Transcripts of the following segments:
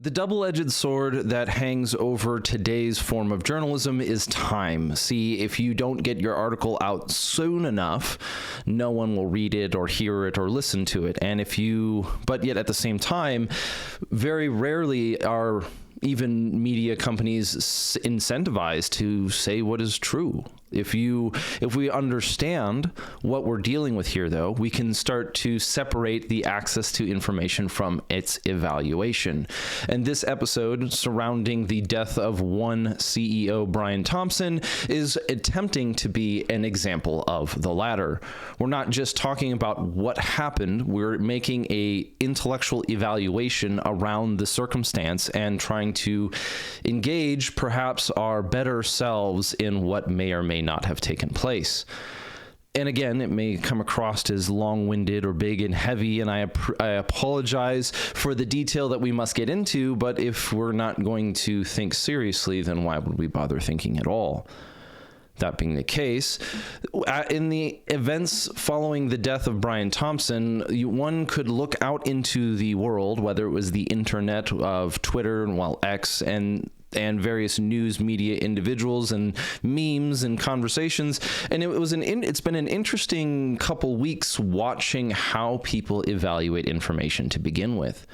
The double-edged sword that hangs over today's form of journalism is time. See, if you don't get your article out soon enough, no one will read it or hear it or listen to it. But yet at the same time, very rarely are even media companies incentivized to say what is true. If we understand what we're dealing with here, though, we can start to separate the access to information from its evaluation. And this episode surrounding the death of one CEO, Brian Thompson, is attempting to be an example of the latter. We're not just talking about what happened, we're making a intellectual evaluation around the circumstance and trying to engage perhaps our better selves in what may or may not have taken place. And again, it may come across as long-winded or big and heavy, and I apologize for the detail that we must get into, but if we're not going to think seriously, then why would we bother thinking at all? That being the case, in the events following the death of Brian Thompson, one could look out into the world, whether it was the internet of Twitter and X and various news media individuals and memes and conversations. And it's been an interesting couple weeks watching how people evaluate information to begin with.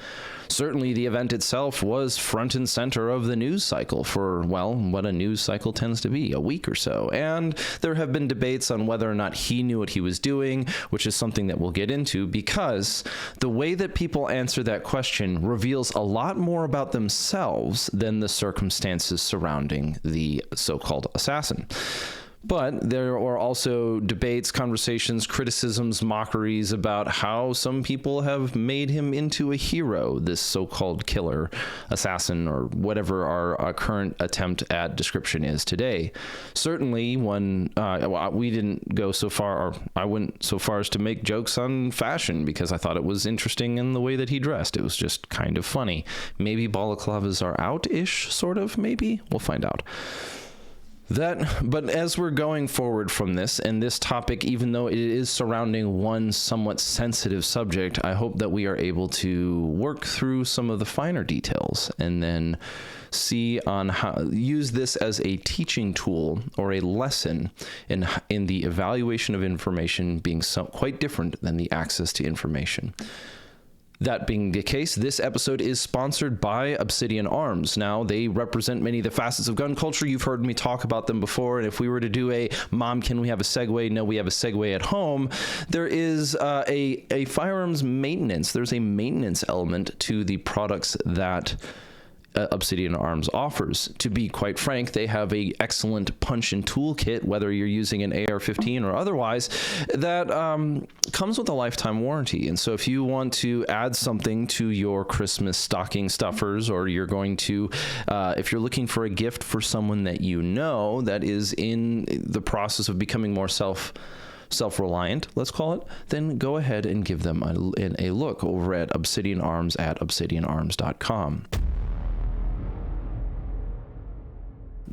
Certainly the event itself was front and center of the news cycle for, what a news cycle tends to be, a week or so. And there have been debates on whether or not he knew what he was doing, which is something that we'll get into, because the way that people answer that question reveals a lot more about themselves than the circumstances surrounding the so-called assassin. But there are also debates, conversations, criticisms, mockeries about how some people have made him into a hero, this so-called killer, assassin, or whatever our current attempt at description is today. Certainly, we didn't go so far, or I went so far as to make jokes on fashion because I thought it was interesting in the way that he dressed. It was just kind of funny. Maybe balaclavas are out-ish, sort of, maybe? We'll find out. But as we're going forward from this, and this topic, even though it is surrounding one somewhat sensitive subject, I hope that we are able to work through some of the finer details and then see on how use this as a teaching tool or a lesson in the evaluation of information being quite different than the access to information. That being the case, this episode is sponsored by Obsidian Arms. Now, they represent many of the facets of gun culture. You've heard me talk about them before, and if we were to do a Mom, can we have a Segway? No, we have a Segway at home. There is a firearms maintenance. There's a maintenance element to the products that Obsidian Arms offers. To be quite frank, they have an excellent punch and tool kit, whether you're using an AR-15 or otherwise, that comes with a lifetime warranty. And so if you want to add something to your Christmas stocking stuffers, or you're going to, if you're looking for a gift for someone that you know that is in the process of becoming more self-reliant, let's call it, then go ahead and give them a look over at Obsidian Arms at obsidianarms.com.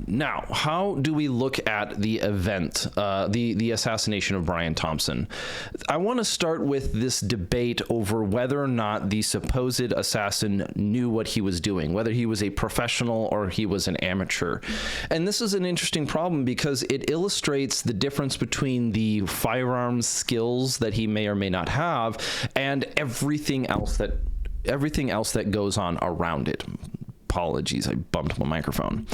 Now, how do we look at the event, the assassination of Brian Thompson? I want to start with this debate over whether or not the supposed assassin knew what he was doing, whether he was a professional or he was an amateur. And this is an interesting problem because it illustrates the difference between the firearms skills that he may or may not have and everything else that goes on around it. Apologies, I bumped my microphone.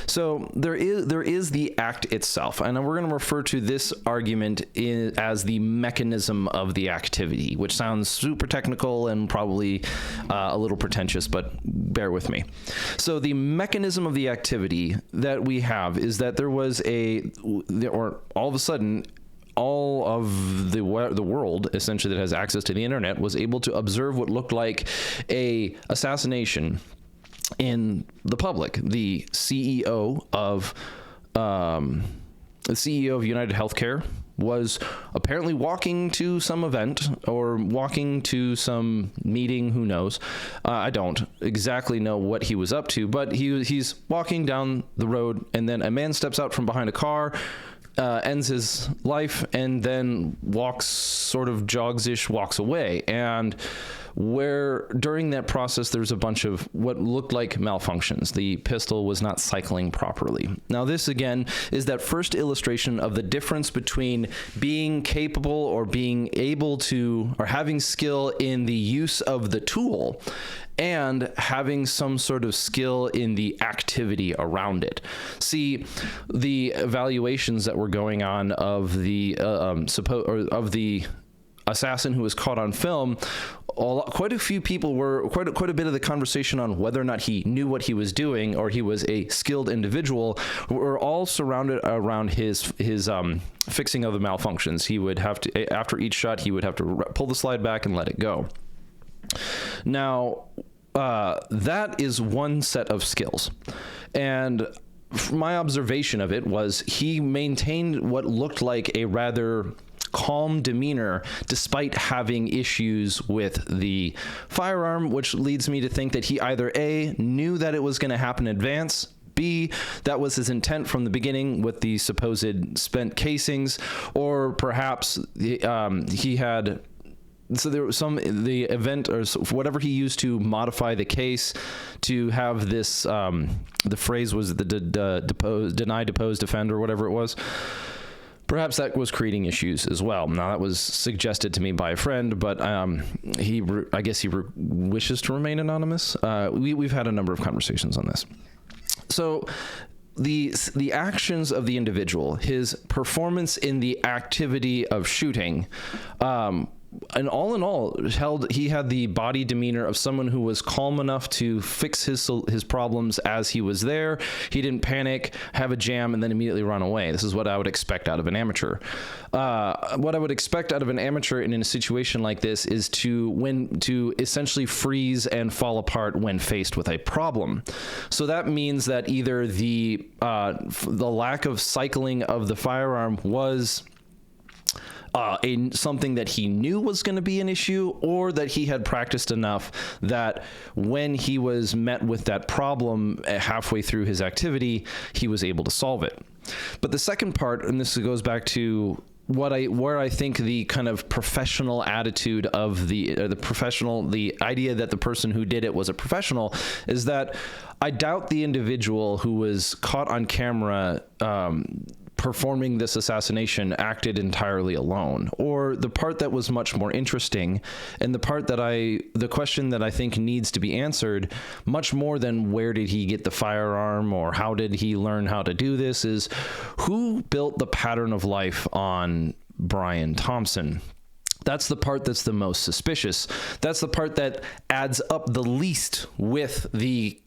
So there is the act itself, and we're going to refer to this argument as the mechanism of the activity, which sounds super technical and probably a little pretentious, but bear with me. So the mechanism of the activity that we have is that all of a sudden, all of the world, essentially, that has access to the internet was able to observe what looked like a assassination in the public. The CEO of United Healthcare was apparently walking to some event or walking to some meeting. Who knows? I don't exactly know what he was up to, but he's walking down the road, and then a man steps out from behind a car, ends his life, and then walks away. And where during that process, there's a bunch of what looked like malfunctions. The pistol was not cycling properly. Now, this again is that first illustration of the difference between being capable or being able to, or having skill in the use of the tool, and having some sort of skill in the activity around it. See, the evaluations that were going on of the of the assassin who was caught on film, quite a few people were quite a bit of the conversation on whether or not he knew what he was doing or he was a skilled individual were all surrounded around his fixing of the malfunctions. He would have to, after each shot, he would have to pull the slide back and let it go. Now, that is one set of skills, and my observation of it was he maintained what looked like a rather calm demeanor despite having issues with the firearm, which leads me to think that he either A, knew that it was going to happen in advance, B, that was his intent from the beginning with the supposed spent casings, or perhaps he had... So there was the event or whatever he used to modify the case to have this, the phrase was the deny, depose, defend, or whatever it was. Perhaps that was creating issues as well. Now, that was suggested to me by a friend, but I guess he wishes to remain anonymous. We've had a number of conversations on this. So the actions of the individual, his performance in the activity of shooting, and all in all, he had the body demeanor of someone who was calm enough to fix his problems as he was there. He didn't panic, have a jam, and then immediately run away. This is what I would expect out of an amateur. What I would expect out of an amateur in a situation like this is to essentially freeze and fall apart when faced with a problem. So that means that either the lack of cycling of the firearm was something that he knew was going to be an issue, or that he had practiced enough that when he was met with that problem halfway through his activity, he was able to solve it. But the second part, and this goes back to where I think the kind of professional attitude of the idea that the person who did it was a professional, is that I doubt the individual who was caught on camera performing this assassination acted entirely alone. Or the part that was much more interesting, and the question that I think needs to be answered much more than where did he get the firearm or how did he learn how to do this, is who built the pattern of life on Brian Thompson. That's the part that's the most suspicious. That's the part that adds up the least with the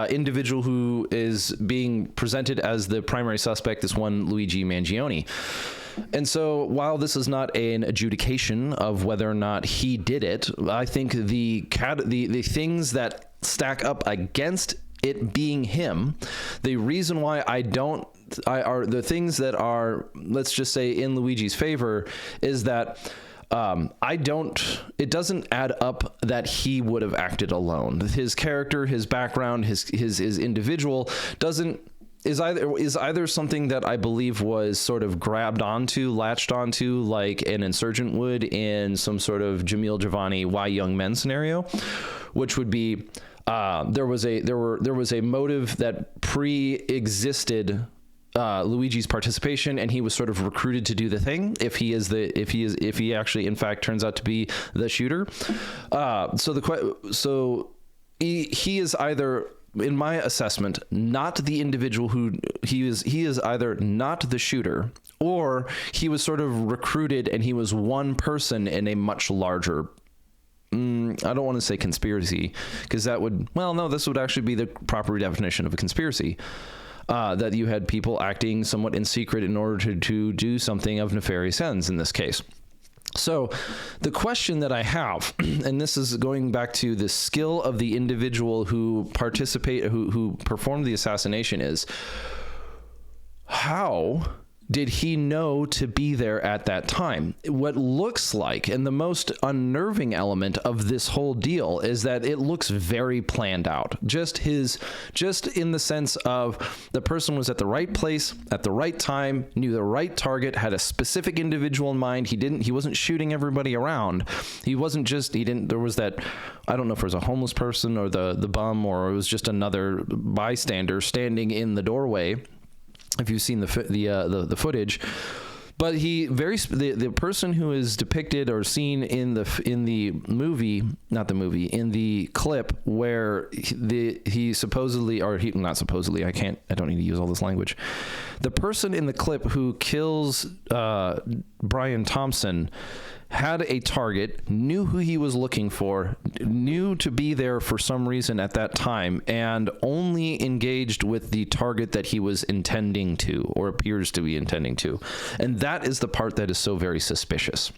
individual who is being presented as the primary suspect, this one Luigi Mangione. And so while this is not an adjudication of whether or not he did it, I think the things that stack up against it being him, the reason why are the things that are, let's just say, in Luigi's favor, is that it doesn't add up that he would have acted alone. His character, his background, his individual is either something that I believe was sort of latched onto like an insurgent would in some sort of Jamil Giovanni Why Young Men scenario, which would be, there was a motive that pre-existed Luigi's participation, and he was sort of recruited to do the thing if he actually in fact turns out to be the shooter. So he is either, in my assessment, not the individual who he is either not the shooter, or he was sort of recruited and he was one person in a much larger, I don't want to say conspiracy, because this would actually be the proper definition of a conspiracy. That you had people acting somewhat in secret in order to do something of nefarious ends in this case. So the question that I have, and this is going back to the skill of the individual who performed the assassination, is how did he know to be there at that time? What looks like, and the most unnerving element of this whole deal is that it looks very planned out. Just in the sense of the person was at the right place at the right time, knew the right target, had a specific individual in mind. He wasn't shooting everybody around. There was that, I don't know if it was a homeless person or the bum, or it was just another bystander standing in the doorway, if you've seen the footage. But the person who is depicted or seen in the movie, not the movie, in the clip where he supposedly, or he not supposedly, I don't need to use all this language. The person in the clip who kills Brian Thompson had a target, knew who he was looking for, knew to be there for some reason at that time, and only engaged with the target that he was intending to, or appears to be intending to. And that is the part that is so very suspicious.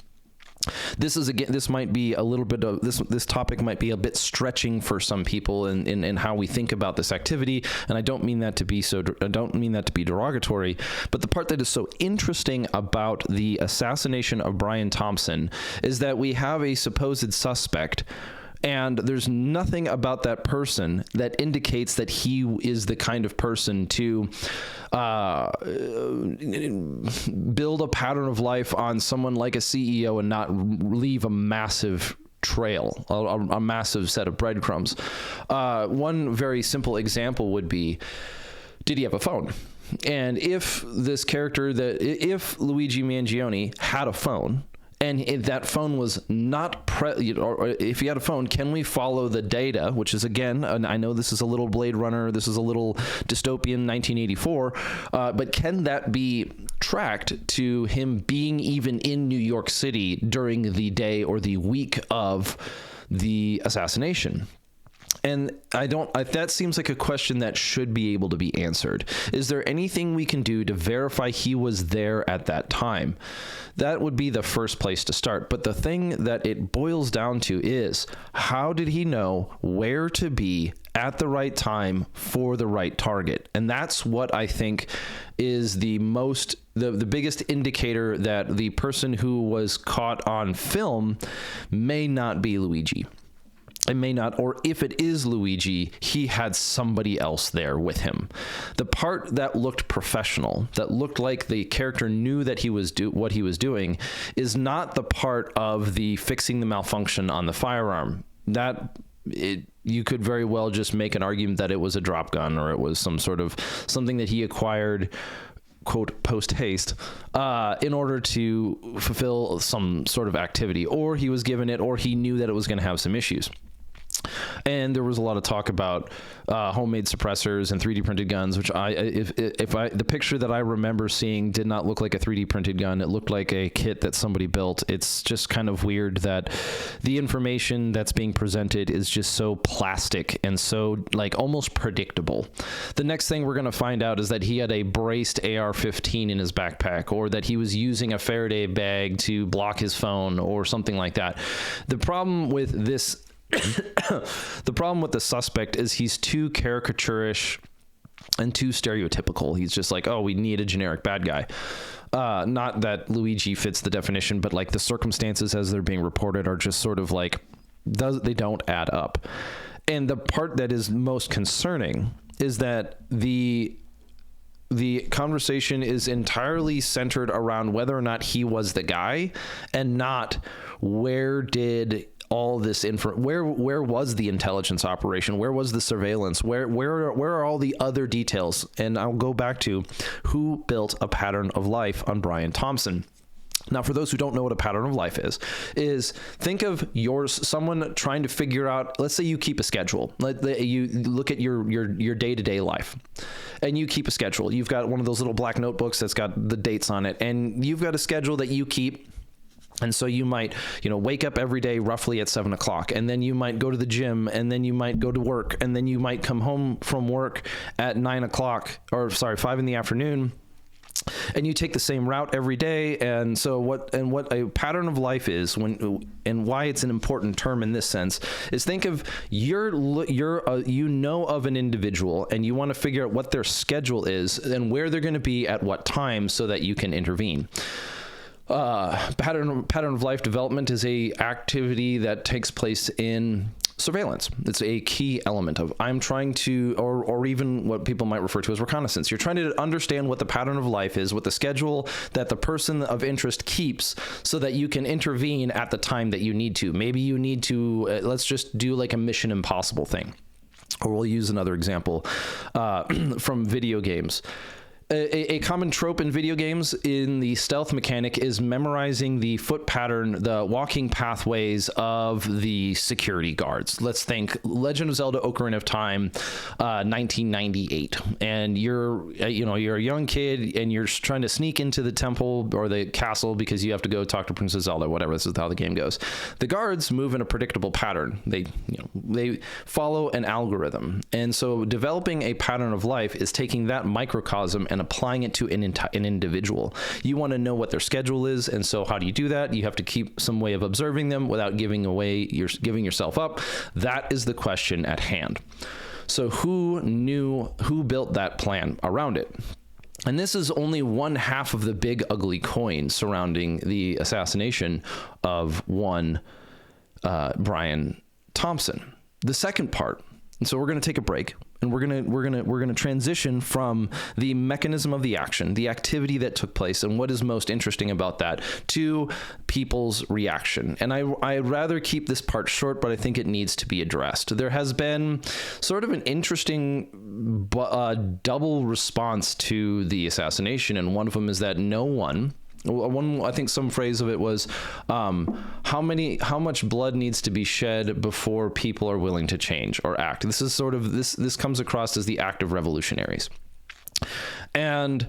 This might be a little bit of this topic might be a bit stretching for some people in how we think about this activity, and I don't mean that to be derogatory, but the part that is so interesting about the assassination of Brian Thompson is that we have a supposed suspect, and there's nothing about that person that indicates that he is the kind of person to build a pattern of life on someone like a CEO and not leave a massive trail, a massive set of breadcrumbs. One very simple example would be, did he have a phone? And if if Luigi Mangione had a phone, and if that phone was not, or if he had a phone, can we follow the data, which is, again, and I know this is a little Blade Runner, this is a little dystopian 1984, but can that be tracked to him being even in New York City during the day or the week of the assassination? And that seems like a question that should be able to be answered. Is there anything we can do to verify he was there at that time? That would be the first place to start. But the thing that it boils down to is, how did he know where to be at the right time for the right target? And that's what I think is the biggest indicator that the person who was caught on film may not be Luigi. It may not, or if it is Luigi, he had somebody else there with him. The part that looked professional, that looked like the character knew that he was what he was doing, is not the part of the fixing the malfunction on the firearm. You could very well just make an argument that it was a drop gun, or it was something that he acquired, quote, post haste, in order to fulfill some sort of activity, or he was given it, or he knew that it was going to have some issues. And there was a lot of talk about homemade suppressors and 3D printed guns, which the picture that I remember seeing did not look like a 3D printed gun. It looked like a kit that somebody built. It's just kind of weird that the information that's being presented is just so plastic and so almost predictable. The next thing we're going to find out is that he had a braced AR-15 in his backpack, or that he was using a Faraday bag to block his phone, or something like that. The problem with this the problem with the suspect is he's too caricaturish and too stereotypical. He's just like, oh, we need a generic bad guy. Not that Luigi fits the definition, but the circumstances as they're being reported are just sort of they don't add up. And the part that is most concerning is that the conversation is entirely centered around whether or not he was the guy, and not where did all this where was the intelligence operation, where was the surveillance, where are all the other details? And I'll go back to who built a pattern of life on Brian Thompson. Now, for those who don't know what a pattern of life is think of someone trying to figure out, let's say you keep a schedule. You look at your day-to-day life, and you keep a schedule. You've got one of those little black notebooks that's got the dates on it, and you've got a schedule that you keep. And so you might, wake up every day roughly at 7 o'clock, and then you might go to the gym, and then you might go to work, and then you might come home from work at 5 in the afternoon. and you take the same route every day. And so what a pattern of life is, and why it's an important term in this sense, is think of you know of an individual, and you want to figure out what their schedule is and where they're going to be at what time so that you can intervene. Pattern of life development is a activity that takes place in surveillance. It's a key element of I'm trying to, or even what people might refer to as reconnaissance. You're trying to understand what the pattern of life is, what the schedule that the person of interest keeps, so that you can intervene at the time that you need to. Maybe you need to, let's just do like a Mission Impossible thing. Or we'll use another example from video games. A common trope in video games in the stealth mechanic is memorizing the foot pattern, the walking pathways of the security guards. Let's think Legend of Zelda: Ocarina of Time, 1998, and you're a young kid and you're trying to sneak into the temple or the castle because you have to go talk to Princess Zelda. Whatever, this is how the game goes. The guards move in a predictable pattern. They follow an algorithm, and so developing a pattern of life is taking that microcosm and applying it to an individual. You want to know what their schedule is, and so how do you do that? You have to keep some way of observing them without giving yourself up. That is the question at hand. So who built that plan around it? And this is only one half of the big ugly coin surrounding the assassination of one Brian Thompson. The second part, and so we're going to take a break. And we're gonna transition from the mechanism of the action, the activity that took place, and what is most interesting about that, to people's reaction. And I'd rather keep this part short, but I think it needs to be addressed. There has been sort of an interesting double response to the assassination, and one of them is that I think some phrase of it was, how much blood needs to be shed before people are willing to change or act. This is sort of, this comes across as the act of revolutionaries. And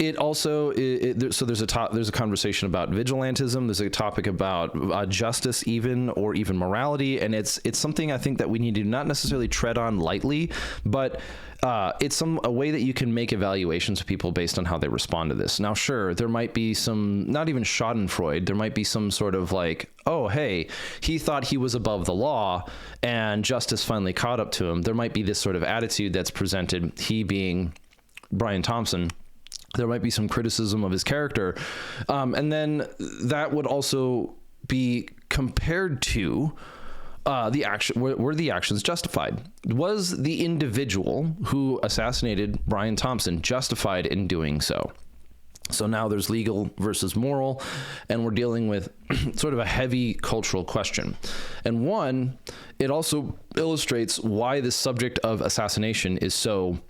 it also, so there's a conversation about vigilantism. There's a topic about justice or even morality. And it's something I think that we need to not necessarily tread on lightly, but it's a way that you can make evaluations of people based on how they respond to this. Now, sure, there might be some, not even Schadenfreude, there might be some sort of like, oh, hey, he thought he was above the law and justice finally caught up to him. There might be this sort of attitude that's presented, he being Brian Thompson. There might be some criticism of his character. And then that would also be compared to the action, were the actions justified? Was the individual who assassinated Brian Thompson justified in doing so? So now there's legal versus moral, and we're dealing with sort of a heavy cultural question. And one, it also illustrates why the subject of assassination is so,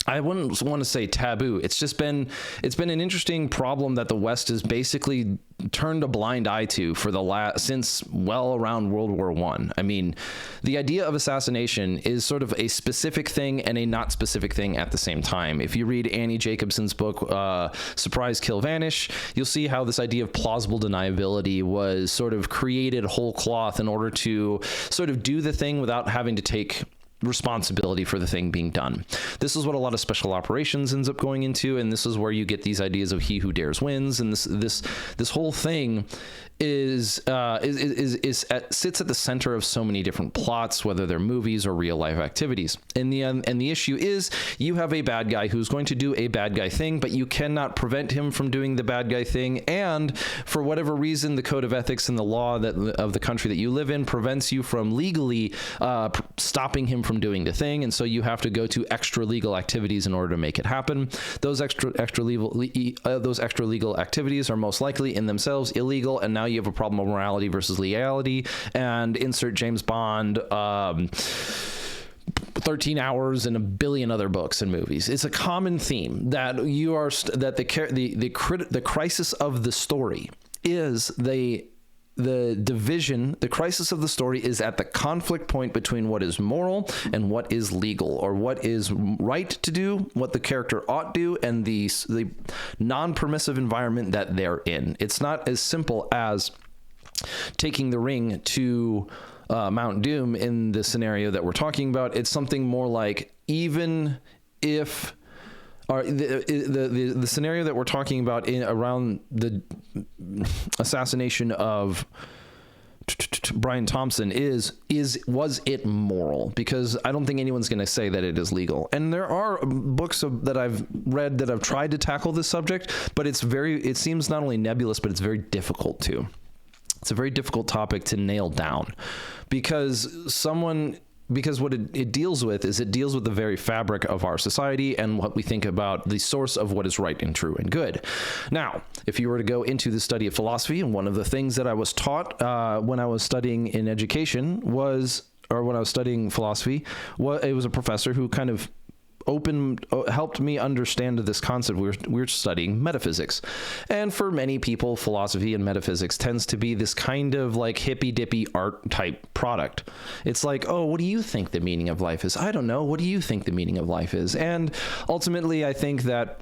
I wouldn't want to say taboo. It's been an interesting problem that the West has basically turned a blind eye to for since well around World War I. I mean, the idea of assassination is sort of a specific thing and a not specific thing at the same time. If you read Annie Jacobson's book, Surprise, Kill, Vanish, you'll see how this idea of plausible deniability was sort of created whole cloth in order to sort of do the thing without having to take responsibility for the thing being done. This is what a lot of special operations ends up going into, and this is where you get these ideas of he who dares wins, and this whole thing sits at the center of so many different plots, whether they're movies or real life activities. And the issue is you have a bad guy who's going to do a bad guy thing, but you cannot prevent him from doing the bad guy thing. And for whatever reason, the code of ethics and the law of the country that you live in prevents you from legally stopping him from doing the thing. And so you have to go to extra legal activities in order to make it happen. Those extra legal activities are most likely in themselves illegal, and now you have a problem of morality versus legality, and insert James Bond, 13 Hours, and a billion other books and movies. It's a common theme that the crisis of the story is the division. The crisis of the story is at the conflict point between what is moral and what is legal, or what is right to do, what the character ought to do, and the non-permissive environment that they're in. It's not as simple as taking the ring to Mount Doom in the scenario that we're talking about. It's something more like, even if Are the scenario that we're talking about around the assassination of Brian Thompson was it moral? Because I don't think anyone's going to say that it is legal. And there are books that I've read that have tried to tackle this subject, but it seems not only nebulous, but it's very difficult to. It's a very difficult topic to nail down because what it deals with is it deals with the very fabric of our society and what we think about the source of what is right and true and good. Now, if you were to go into the study of philosophy, and one of the things that I was taught when I was studying in education when I was studying philosophy, it was a professor who kind of helped me understand this concept. We're studying metaphysics, and for many people, philosophy and metaphysics tends to be this kind of like hippy dippy art type product. It's like, oh, what do you think the meaning of life is? I don't know. What do you think the meaning of life is? And ultimately, I think that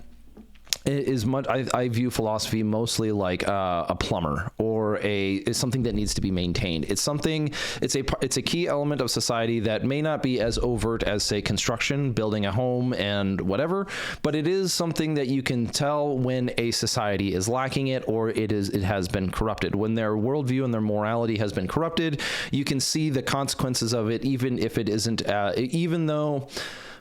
I view philosophy mostly like a plumber or it's something that needs to be maintained. It's a key element of society that may not be as overt as, say, construction, building a home and whatever, but it is something that you can tell when a society is lacking it or it has been corrupted. When their worldview and their morality has been corrupted, you can see the consequences of it, even if it isn't, even though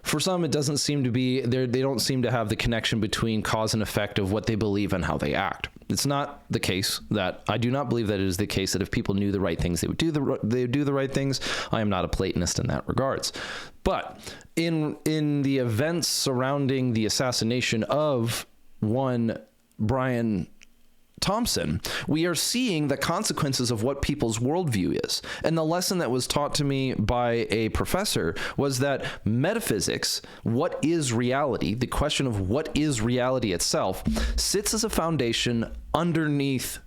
for some, it doesn't seem to be there. They don't seem to have the connection between cause and effect of what they believe and how they act. It's not the case that I do not believe that it is the case that if people knew the right things, they would do the right things. I am not a Platonist in that regards. But in the events surrounding the assassination of one Brian Thompson, we are seeing the consequences of what people's worldview is. And the lesson that was taught to me by a professor was that metaphysics, what is reality, the question of what is reality itself, sits as a foundation underneath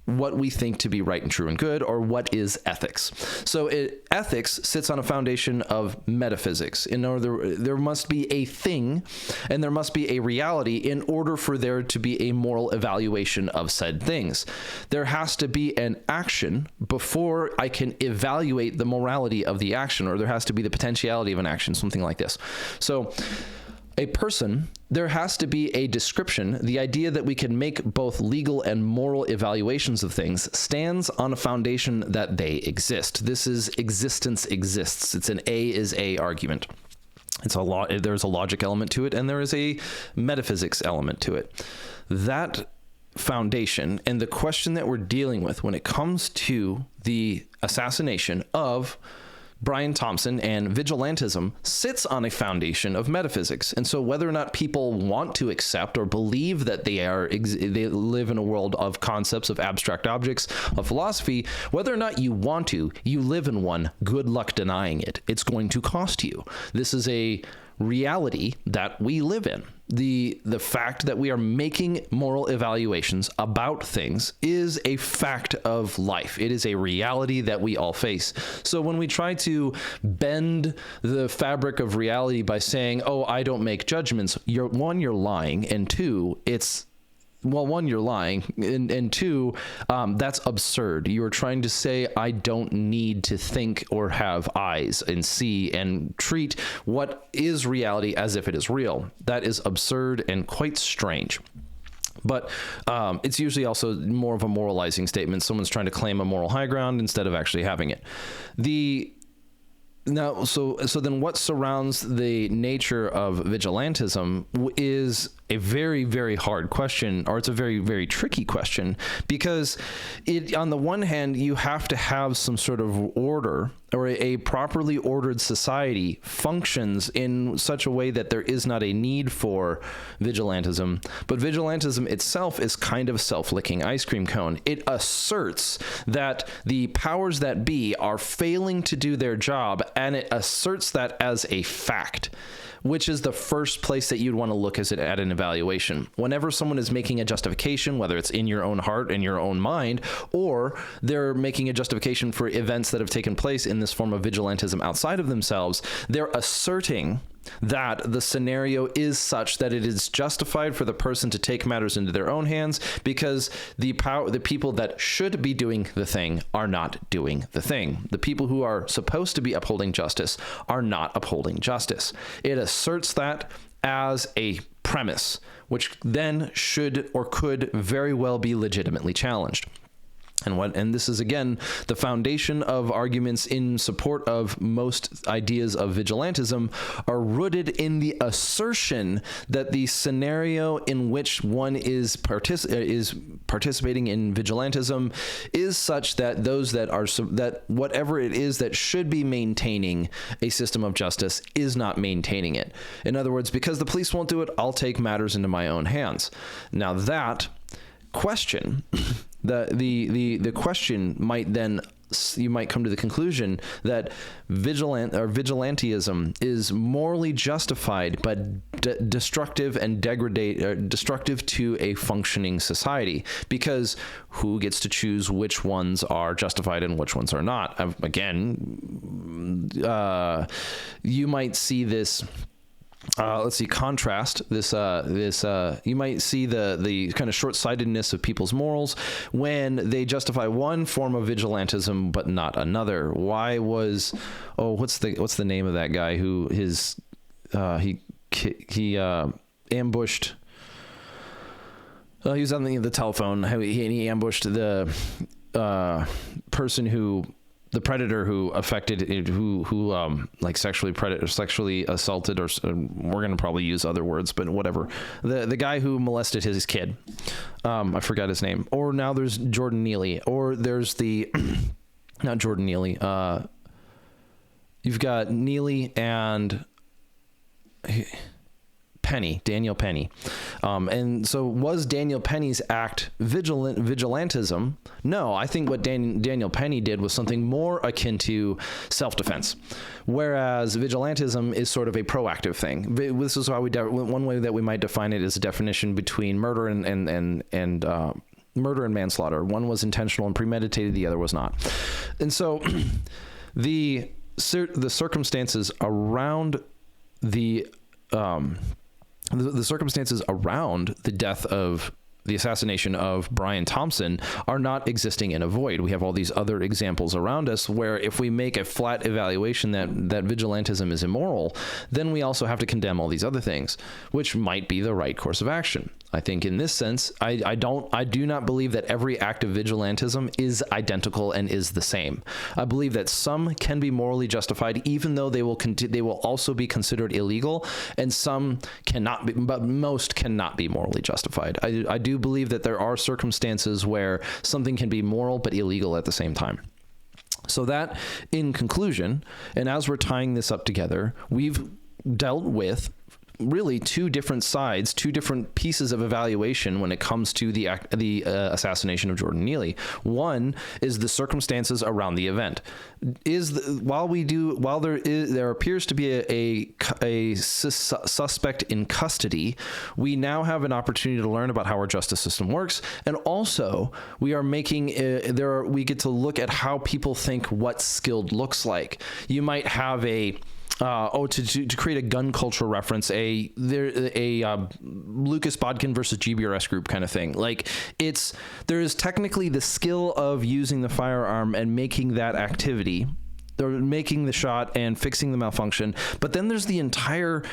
what we think to be right and true and good, or what is ethics. So ethics sits on a foundation of metaphysics. There must be a thing and there must be a reality in order for there to be a moral evaluation of said things. There has to be an action before I can evaluate the morality of the action, or there has to be the potentiality of an action, something like this. So a person, there has to be a description. The idea that we can make both legal and moral evaluations of things stands on a foundation that they exist. This is existence exists. It's an A is A argument. There's a logic element to it, and there is a metaphysics element to it. That foundation and the question that we're dealing with when it comes to the assassination of Brian Thompson and vigilantism sits on a foundation of metaphysics. And so whether or not people want to accept or believe that they live in a world of concepts, of abstract objects, of philosophy, whether or not you want to, you live in one. Good luck denying it. It's going to cost you. This is a reality that we live in. The fact that we are making moral evaluations about things is a fact of life. It is a reality that we all face. So when we try to bend the fabric of reality by saying, oh, I don't make judgments, you're lying, and two, you're lying, and two, that's absurd. You're trying to say, I don't need to think or have eyes and see and treat what is reality as if it is real. That is absurd and quite strange. But it's usually also more of a moralizing statement. Someone's trying to claim a moral high ground instead of actually having it. So then what surrounds the nature of vigilantism is a very, very hard question, or it's a very, very tricky question, because on the one hand, you have to have some sort of order, or a properly ordered society functions in such a way that there is not a need for vigilantism. But vigilantism itself is kind of a self-licking ice cream cone. It asserts that the powers that be are failing to do their job, and it asserts that as a fact, which is the first place that you'd want to look at an evaluation. Whenever someone is making a justification, whether it's in your own heart and your own mind, or they're making a justification for events that have taken place in this form of vigilantism outside of themselves, they're asserting that the scenario is such that it is justified for the person to take matters into their own hands because the people that should be doing the thing are not doing the thing. The people who are supposed to be upholding justice are not upholding justice. It asserts that as a premise, which then should or could very well be legitimately challenged. And this is, again, the foundation of arguments in support of most ideas of vigilantism are rooted in the assertion that the scenario in which one is participating in vigilantism is such that those that whatever it is that should be maintaining a system of justice is not maintaining it. In other words, because the police won't do it, I'll take matters into my own hands. Now that question, the question might then, you might come to the conclusion that vigilantism is morally justified but destructive and destructive to a functioning society, because who gets to choose which ones are justified and which ones are not? Again, you might see this. Contrast this. You might see the kind of short-sightedness of people's morals when they justify one form of vigilantism but not another. Why was? What's the name of that guy who he ambushed? He was on the telephone. He ambushed the person who. The predator who sexually assaulted, or we're going to probably use other words, but whatever. The guy who molested his kid. I forgot his name. Or now there's Jordan Neely, or there's not Jordan Neely. You've got Neely and Daniel Penny. And so was Daniel Penny's act vigilantism? No, I think what Daniel Penny did was something more akin to self-defense, whereas vigilantism is sort of a proactive thing. This is why one way that we might define it is a definition between murder and murder and manslaughter. One was intentional and premeditated, the other was not. And so the circumstances around the circumstances around the death of the assassination of Brian Thompson are not existing in a void. We have all these other examples around us where if we make a flat evaluation that vigilantism is immoral, then we also have to condemn all these other things, which might be the right course of action. I think in this sense, I do not believe that every act of vigilantism is identical and is the same. I believe that some can be morally justified, even though they will also be considered illegal, and some cannot be, but most cannot be morally justified. I do believe that there are circumstances where something can be moral but illegal at the same time. So that, in conclusion, and as we're tying this up together, we've dealt with really two different sides, two different pieces of evaluation when it comes to the assassination of Jordan Neely. One is the circumstances around the event. While there appears to be a suspect in custody, we now have an opportunity to learn about how our justice system works, and also we are making we get to look at how people think what skilled looks like. You might have to create a gun culture reference, a Lucas Bodkin versus GBRS group kind of thing. Like there is technically the skill of using the firearm and making that activity, or making the shot and fixing the malfunction. But then there's the entire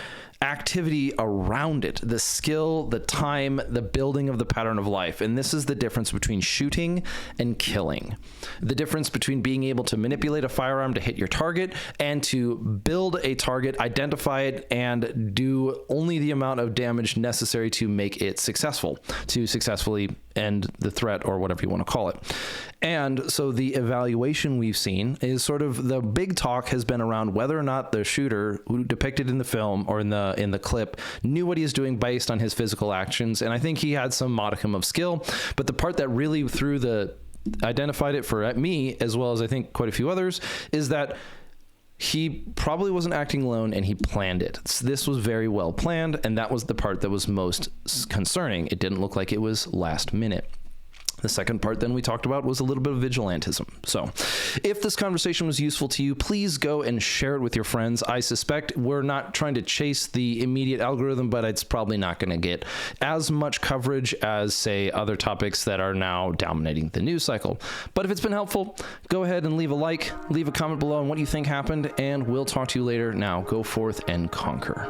activity around it, the skill, the time, the building of the pattern of life. And this is the difference between shooting and killing. The difference between being able to manipulate a firearm to hit your target and to build a target, identify it, and do only the amount of damage necessary to make it successful, to successfully end the threat, or whatever you want to call it. And so the evaluation we've seen is sort of, the big talk has been around whether or not the shooter who depicted in the film or in the clip knew what he was doing based on his physical actions. And I think he had some modicum of skill, but the part that really identified it for me, as well as I think quite a few others, is that he probably wasn't acting alone and he planned it. This was very well planned, and that was the part that was most concerning. It didn't look like it was last minute. The second part then we talked about was a little bit of vigilantism. So if this conversation was useful to you, please go and share it with your friends. I suspect we're not trying to chase the immediate algorithm, but it's probably not going to get as much coverage as, say, other topics that are now dominating the news cycle. But if it's been helpful, go ahead and leave a like, leave a comment below on what you think happened, and we'll talk to you later. Now, go forth and conquer.